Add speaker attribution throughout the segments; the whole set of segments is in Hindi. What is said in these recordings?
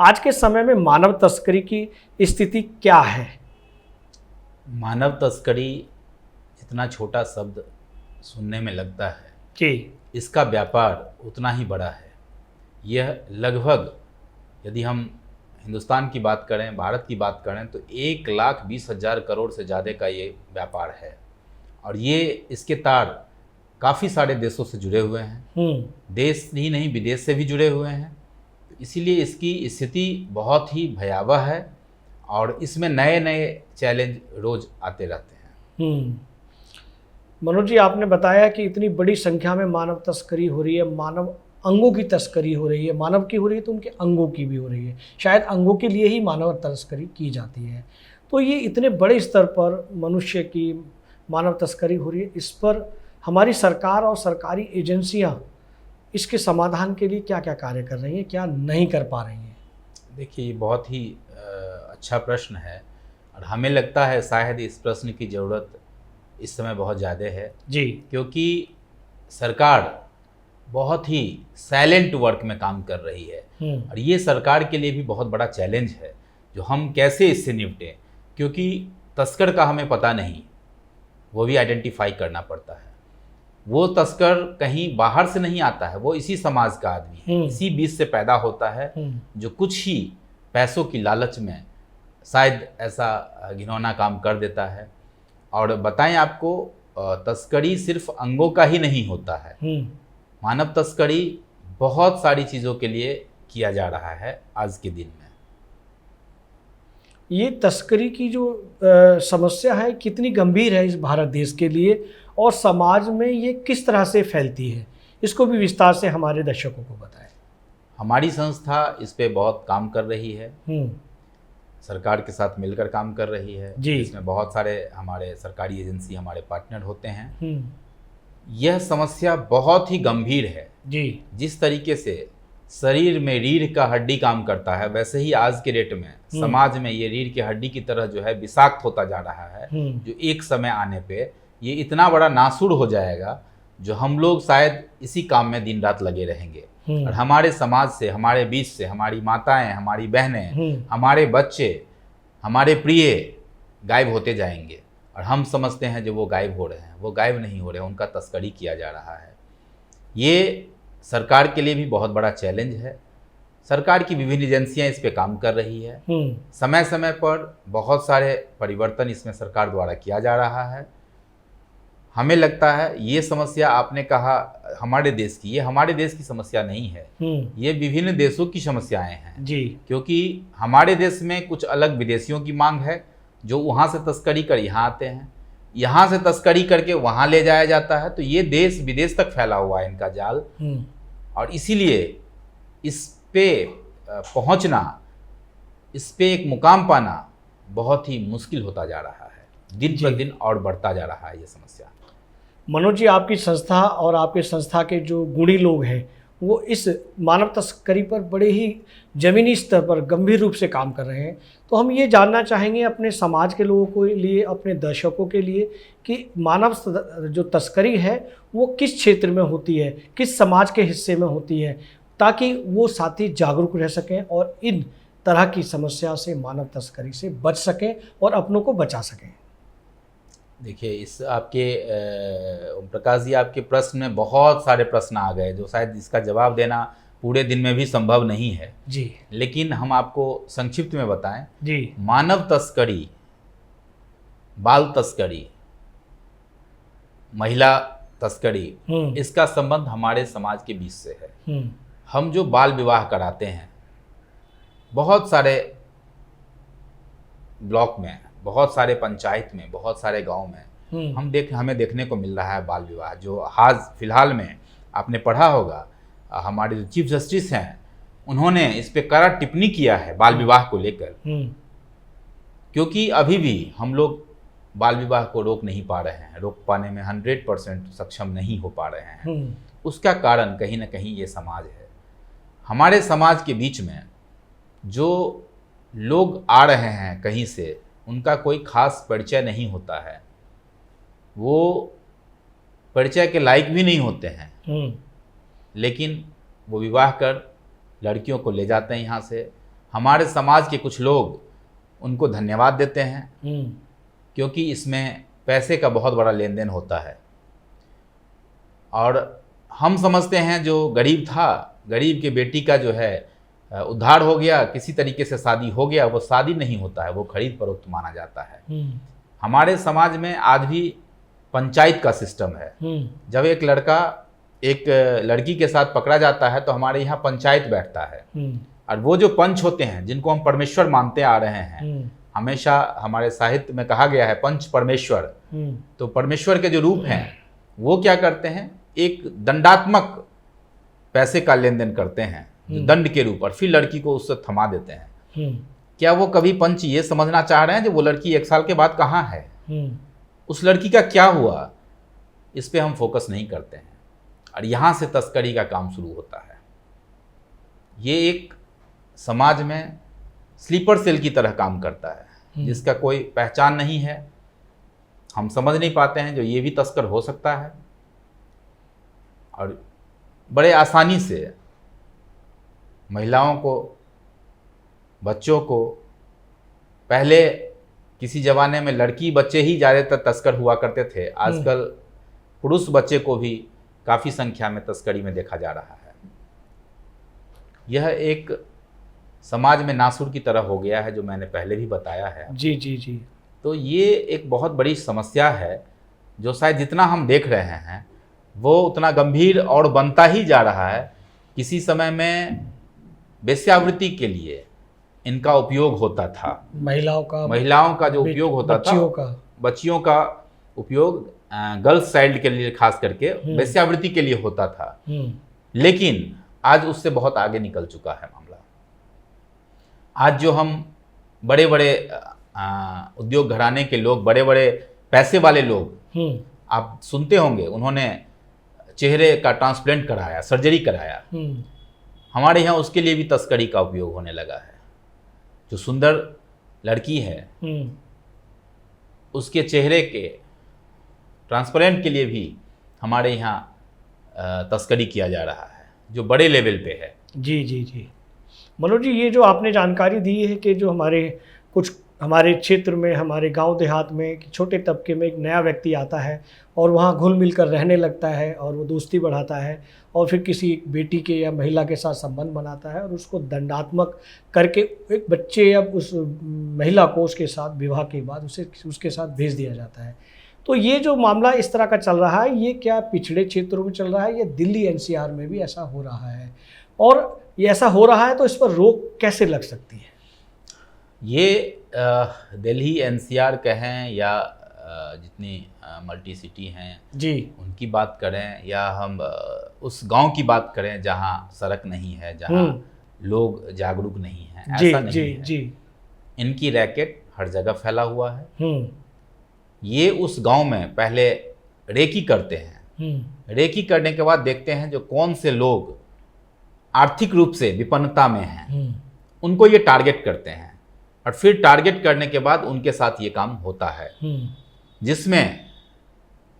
Speaker 1: आज के समय में मानव तस्करी की स्थिति क्या है?
Speaker 2: मानव तस्करी इतना छोटा शब्द सुनने में लगता है
Speaker 1: जी।
Speaker 2: इसका व्यापार उतना ही बड़ा है। यह लगभग, यदि हम हिंदुस्तान की बात करें, भारत की बात करें, तो 1,20,000 करोड़ से ज़्यादा का ये व्यापार है। और ये इसके तार काफ़ी सारे देशों से जुड़े हुए हैं, देश ही नहीं विदेश से भी जुड़े हुए हैं। तो इसीलिए इसकी स्थिति बहुत ही भयावह है और इसमें नए नए चैलेंज रोज़ आते रहते हैं।
Speaker 1: मनोज जी, आपने बताया कि इतनी बड़ी संख्या में मानव तस्करी हो रही है, मानव अंगों की तस्करी हो रही है, मानव की हो रही है तो उनके अंगों की भी हो रही है। शायद अंगों के लिए ही मानव तस्करी की जाती है। तो ये इतने बड़े स्तर पर मनुष्य की मानव तस्करी हो रही है, इस पर हमारी सरकार और सरकारी एजेंसियां इसके समाधान के लिए क्या क्या कार्य कर रही हैं, क्या नहीं कर पा रही हैं?
Speaker 2: देखिए, ये बहुत ही अच्छा प्रश्न है और हमें लगता है शायद इस प्रश्न की ज़रूरत इस समय बहुत ज़्यादा है
Speaker 1: जी।
Speaker 2: क्योंकि सरकार बहुत ही साइलेंट वर्क में काम कर रही है और ये सरकार के लिए भी बहुत बड़ा चैलेंज है जो हम कैसे इससे निपटें, क्योंकि तस्कर का हमें पता नहीं, वो भी आइडेंटिफाई करना पड़ता है। वो तस्कर कहीं बाहर से नहीं आता है, वो इसी समाज का आदमी है, इसी बीच से पैदा होता है जो कुछ ही पैसों की लालच में शायद ऐसा घिनौना काम कर देता है। और बताएं आपको, तस्करी सिर्फ अंगों का ही नहीं होता है, मानव तस्करी बहुत सारी चीज़ों के लिए किया जा रहा है आज के दिन में।
Speaker 1: ये तस्करी की जो समस्या है कितनी गंभीर है इस भारत देश के लिए और समाज में ये किस तरह से फैलती है, इसको भी विस्तार से हमारे दर्शकों को बताएं।
Speaker 2: हमारी संस्था इस पे बहुत काम कर रही है, सरकार के साथ मिलकर काम कर रही है जी। इसमें बहुत सारे हमारे सरकारी एजेंसी हमारे पार्टनर होते हैं। यह समस्या बहुत ही गंभीर है जी। जिस तरीके से शरीर में रीढ़ का हड्डी काम करता है, वैसे ही आज के डेट में समाज में ये रीढ़ की हड्डी की तरह जो है विषाक्त होता जा रहा है, जो एक समय आने पे ये इतना बड़ा नासूर हो जाएगा जो हम लोग शायद इसी काम में दिन रात लगे रहेंगे। और हमारे समाज से, हमारे बीच से हमारी माताएं, हमारी बहनें, हमारे बच्चे, हमारे प्रिय गायब होते जाएंगे और हम समझते हैं जो वो गायब हो रहे हैं, वो गायब नहीं हो रहे हैं, उनका तस्करी किया जा रहा है। ये सरकार के लिए भी बहुत बड़ा चैलेंज है। सरकार की विभिन्न एजेंसियां इस पे काम कर रही है, समय समय पर बहुत सारे परिवर्तन इसमें सरकार द्वारा किया जा रहा है। हमें लगता है ये समस्या, आपने कहा हमारे देश की, ये हमारे देश की समस्या नहीं है, ये विभिन्न देशों की समस्याएं हैं जी। क्योंकि हमारे देश में कुछ अलग विदेशियों की मांग है जो वहाँ से तस्करी कर यहाँ आते हैं, यहाँ से तस्करी करके वहाँ ले जाया जाता है, तो ये देश विदेश तक फैला हुआ है इनका जाल। और इसीलिए इस पे पहुँचना, इस पे एक मुकाम पाना बहुत ही मुश्किल होता जा रहा है, दिन प्रतिदिन और बढ़ता जा रहा है ये समस्या।
Speaker 1: मनोज जी, आपकी संस्था और आपके संस्था के जो गुणी लोग हैं वो इस मानव तस्करी पर बड़े ही ज़मीनी स्तर पर गंभीर रूप से काम कर रहे हैं। तो हम ये जानना चाहेंगे अपने समाज के लोगों के लिए, अपने दर्शकों के लिए, कि मानव जो तस्करी है वो किस क्षेत्र में होती है, किस समाज के हिस्से में होती है, ताकि वो साथी जागरूक रह सकें और इन तरह की समस्या से, मानव तस्करी से बच सकें और अपनों को बचा सकें।
Speaker 2: देखिए, इस आपके ओम प्रकाश जी, आपके प्रश्न में बहुत सारे प्रश्न आ गए जो शायद इसका जवाब देना पूरे दिन में भी संभव नहीं है जी। लेकिन हम आपको संक्षिप्त में बताएं जी। मानव तस्करी, बाल तस्करी, महिला तस्करी, इसका संबंध हमारे समाज के बीच से है। हम जो बाल विवाह कराते हैं, बहुत सारे ब्लॉक में, बहुत सारे पंचायत में, बहुत सारे गांव में हमें देखने को मिल रहा है बाल विवाह। जो आज फिलहाल में आपने पढ़ा होगा, हमारे जो चीफ जस्टिस हैं उन्होंने इस पे कड़ा टिप्पणी किया है बाल विवाह को लेकर, क्योंकि अभी भी हम लोग बाल विवाह को रोक नहीं पा रहे हैं, रोक पाने में 100% सक्षम नहीं हो पा रहे हैं। उसका कारण कहीं ना कहीं ये समाज है। हमारे समाज के बीच में जो लोग आ रहे हैं कहीं से, उनका कोई खास परिचय नहीं होता है, वो परिचय के लायक भी नहीं होते हैं, लेकिन वो विवाह कर लड़कियों को ले जाते हैं यहाँ से। हमारे समाज के कुछ लोग उनको धन्यवाद देते हैं क्योंकि इसमें पैसे का बहुत बड़ा लेन देन होता है। और हम समझते हैं जो गरीब था, गरीब के बेटी का जो है उद्धार हो गया, किसी तरीके से शादी हो गया, वो शादी नहीं होता है, वो खरीद फरोख्त माना जाता है। हमारे समाज में आज भी पंचायत का सिस्टम है। जब एक लड़का एक लड़की के साथ पकड़ा जाता है तो हमारे यहाँ पंचायत बैठता है, और वो जो पंच होते हैं जिनको हम परमेश्वर मानते आ रहे हैं, हमेशा हमारे साहित्य में कहा गया है पंच परमेश्वर। तो परमेश्वर के जो रूप हैं वो क्या करते हैं, एक दंडात्मक पैसे का लेन देन करते हैं जो दंड के रूप, और फिर लड़की को उससे थमा देते हैं। क्या वो कभी पंच ये समझना चाह रहे हैं कि वो लड़की 1 साल के बाद कहाँ है, उस लड़की का क्या हुआ? इस पे हम फोकस नहीं करते हैं, और यहाँ से तस्करी का काम शुरू होता है। ये एक समाज में स्लीपर सेल की तरह काम करता है जिसका कोई पहचान नहीं है। हम समझ नहीं पाते हैं जो ये भी तस्कर हो सकता है, और बड़े आसानी से महिलाओं को, बच्चों को, पहले किसी ज़माने में लड़की बच्चे ही ज़्यादातर तस्कर हुआ करते थे, आजकल पुरुष बच्चे को भी काफ़ी संख्या में तस्करी में देखा जा रहा है। यह एक समाज में नासुर की तरह हो गया है, जो मैंने पहले भी बताया है।
Speaker 1: जी जी जी।
Speaker 2: तो ये एक बहुत बड़ी समस्या है जो शायद जितना हम देख रहे हैं वो उतना गंभीर और बनता ही जा रहा है। किसी समय में वेश्यावृत्ति के लिए इनका उपयोग होता था, महिलाओं का जो उपयोग होता था, बच्चियों का उपयोग गर्ल्स चाइल्ड के लिए खास करके वेश्यावृत्ति के लिए होता था। लेकिन आज उससे बहुत आगे निकल चुका है मामला। आज जो हम बड़े बड़े उद्योग घराने के लोग, बड़े बड़े पैसे वाले लोग, आप सुनते होंगे उन्होंने चेहरे का ट्रांसप्लांट कराया, सर्जरी कराया, हमारे यहाँ उसके लिए भी तस्करी का उपयोग होने लगा है। जो सुंदर लड़की है उसके चेहरे के ट्रांसपेरेंट के लिए भी हमारे यहाँ तस्करी किया जा रहा है, जो बड़े लेवल पे है।
Speaker 1: जी जी जी। मनोज जी, ये जो आपने जानकारी दी है कि जो हमारे क्षेत्र में, हमारे गांव देहात में छोटे तबके में एक नया व्यक्ति आता है और वहाँ घुल मिल कर रहने लगता है और वो दोस्ती बढ़ाता है और फिर किसी बेटी के या महिला के साथ संबंध बनाता है और उसको दंडात्मक करके एक बच्चे या उस महिला को उसके साथ विवाह के बाद उसके साथ भेज दिया जाता है। तो ये जो मामला इस तरह का चल रहा है, ये क्या पिछड़े क्षेत्रों में चल रहा है या दिल्ली एनसीआर में भी ऐसा हो रहा है? और ये ऐसा हो रहा है तो इस पर रोक कैसे लग सकती है?
Speaker 2: ये दिल्ली एनसीआर कहें या जितनी मल्टी सिटी हैं
Speaker 1: जी, उनकी
Speaker 2: बात करें, या हम उस गांव की बात करें जहां सड़क नहीं है, जहां लोग जागरूक नहीं हैं, ऐसा नहीं है। जी, इनकी रैकेट हर जगह फैला हुआ है। ये उस गांव में पहले रेकी करते हैं, रेकी करने के बाद देखते हैं जो कौन से लोग आर्थिक रूप से विपन्नता में हैं, उनको ये टारगेट करते हैं, और फिर टारगेट करने के बाद उनके साथ ये काम होता है, जिसमें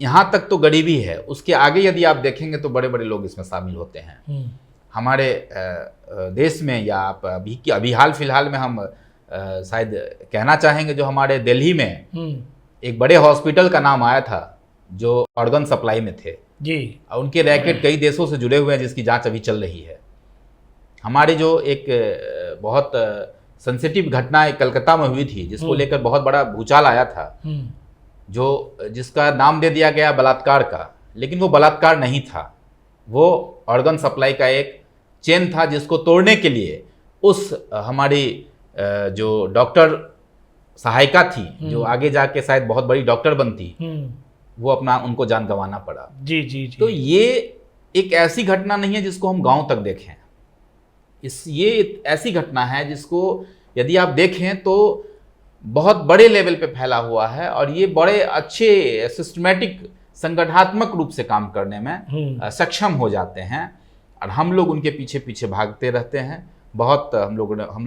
Speaker 2: यहाँ तक तो गरीबी है, उसके आगे यदि आप देखेंगे तो बड़े बड़े लोग इसमें शामिल होते हैं। हमारे देश में, या आप अभी हाल फिलहाल में हम शायद कहना चाहेंगे, जो हमारे दिल्ली में एक बड़े हॉस्पिटल का नाम आया था जो ऑर्गन सप्लाई में थे जी, और उनके रैकेट कई देशों से जुड़े हुए हैं जिसकी जांच अभी चल रही है। हमारे जो एक बहुत सेंसिटिव घटना एक कलकत्ता में हुई थी, जिसको लेकर बहुत बड़ा भूचाल आया था, जिसका नाम दे दिया गया बलात्कार का, लेकिन वो बलात्कार नहीं था, वो ऑर्गन सप्लाई का एक चेन था जिसको तोड़ने के लिए उस हमारी जो डॉक्टर सहायिका थी, जो आगे जाके शायद बहुत बड़ी डॉक्टर बनती, वो उनको जान गंवाना पड़ा।
Speaker 1: जी जी जी।
Speaker 2: तो ये एक ऐसी घटना नहीं है जिसको हम गांव तक देखें, ये ऐसी घटना है जिसको यदि आप देखें तो बहुत बड़े लेवल पे फैला हुआ है, और ये बड़े अच्छे सिस्टमेटिक संगठनात्मक रूप से काम करने में सक्षम हो जाते हैं, और हम लोग उनके पीछे पीछे भागते रहते हैं। बहुत हम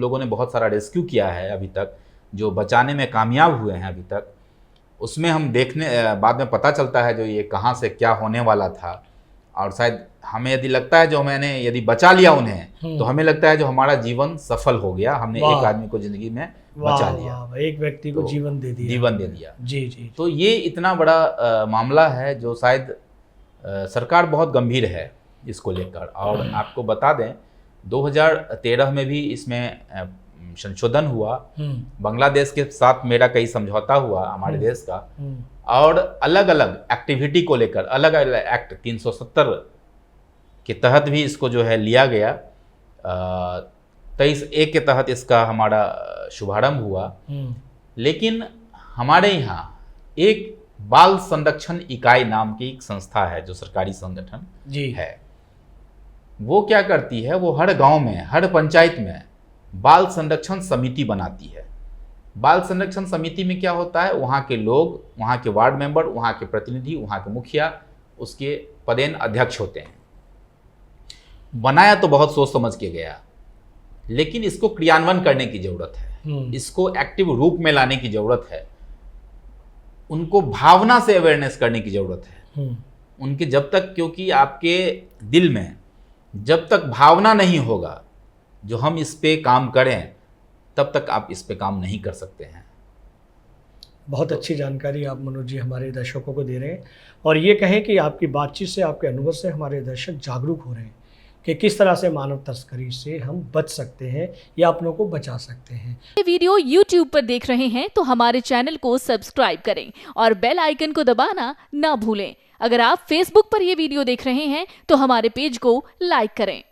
Speaker 2: लोगों ने बहुत सारा रेस्क्यू किया है अभी तक, जो बचाने में कामयाब हुए हैं अभी तक। उसमें हम बाद में पता चलता है जो ये कहाँ से क्या होने वाला था, और शायद हमें यदि लगता है जो मैंने यदि बचा लिया उन्हें, तो हमें लगता है जो हमारा जीवन सफल हो गया, हमने एक आदमी को जिंदगी में बचा लिया,
Speaker 1: एक व्यक्ति को जीवन दे दिया। जी जी।
Speaker 2: तो ये इतना बड़ा मामला है जो शायद सरकार बहुत गंभीर है इसको लेकर। और आपको बता दें 2013 में भी इसमें संशोधन हुआ, बांग्लादेश के साथ मेरा कई समझौता हुआ हमारे देश का, और अलग अलग एक्टिविटी को लेकर अलग अलग एक्ट 370 के तहत भी इसको जो है लिया गया। 23(1) के तहत इसका हमारा शुभारंभ हुआ। लेकिन हमारे यहाँ एक बाल संरक्षण इकाई नाम की एक संस्था है जो सरकारी संगठन है। वो क्या करती है, वो हर गांव में, हर पंचायत में बाल संरक्षण समिति बनाती है। बाल संरक्षण समिति में क्या होता है, वहाँ के लोग, वहाँ के वार्ड मेंबर, वहाँ के प्रतिनिधि, वहाँ के मुखिया उसके पदेन अध्यक्ष होते हैं। बनाया तो बहुत सोच समझ के गया, लेकिन इसको क्रियान्वयन करने की जरूरत है, इसको एक्टिव रूप में लाने की जरूरत है, उनको भावना से अवेयरनेस करने की जरूरत है उनके, जब तक, क्योंकि आपके दिल में जब तक भावना नहीं होगा जो हम इस पे काम करें, तब तक आप इस पे काम नहीं कर सकते हैं।
Speaker 1: बहुत अच्छी जानकारी आप मनोज जी हमारे दर्शकों को दे रहे हैं, और ये कहें कि आपकी बातचीत से, आपके अनुभव से हमारे दर्शक जागरूक हो रहे हैं कि किस तरह से मानव तस्करी से हम बच सकते हैं या अपनों को बचा सकते हैं।
Speaker 3: ये वीडियो YouTube पर देख रहे हैं तो हमारे चैनल को सब्सक्राइब करें और बेल आइकन को दबाना ना भूलें। अगर आप Facebook पर ये वीडियो देख रहे हैं तो हमारे पेज को लाइक करें।